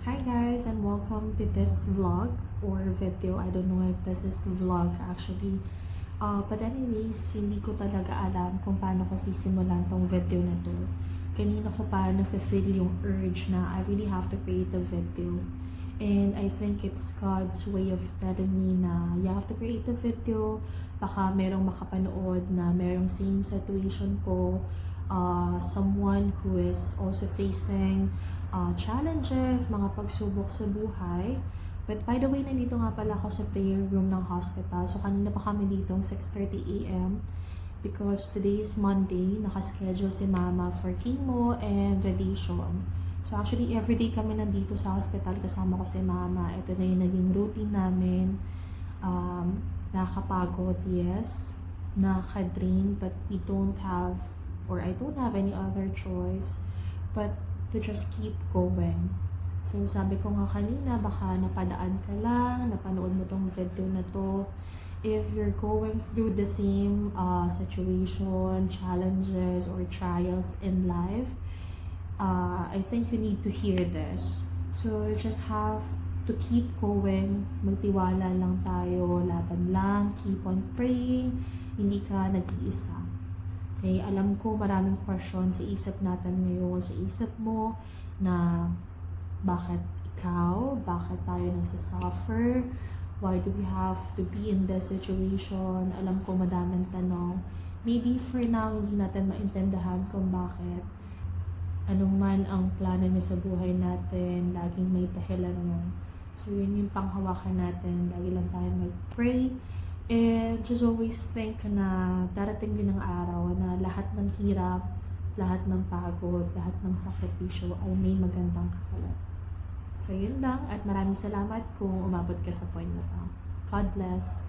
Hi guys and welcome to this vlog or video. I don't know if this is vlog actually. But anyways, hindi ko talaga alam kung paano ko sisimulan tong video na to. Kanina ko pa na-feel yung urge na I really have to create a video. And I think it's God's way of telling me na you have to create a video. Baka merong makapanood na merong same situation ko. Someone who is also facing challenges, mga pagsubok sa buhay. But by the way, nandito nga pala ako sa prayer room ng hospital. So kanina pa kami dito 6:30 AM because today is Monday. Nakaschedule si Mama for chemo and radiation. So actually, everyday kami nandito sa hospital kasama ko si Mama. Ito na yung naging routine namin. Nakakapagod, yes. Nakaka-drain, but we don't have, or I don't have any other choice but to just keep going. So sabi ko nga kanina, baka napadaan ka lang, napanood mo tong video na to. If you're going through the same situation, challenges, or trials in life, I think you need to hear this. So you just have to keep going, magtiwala lang tayo, laban lang, keep on praying, hindi ka nag-iisa. Okay, alam ko maraming questions sa isip natin ngayon, sa isip mo na bakit ikaw, bakit tayo nagsasuffer, why do we have to be in this situation. Alam ko madaming tanong. Maybe for now, hindi natin maintindihan kung bakit. Anong man ang plano niyo sa buhay natin, laging may dahilan mo. So yun yung panghawakan natin, lagi lang tayo mag-pray. And just always think na darating din ang araw na lahat ng hirap, lahat ng pagod, lahat ng sakripisyo ay may magandang kapalit. So yun lang, at maraming salamat kung umabot ka sa point na to. God bless.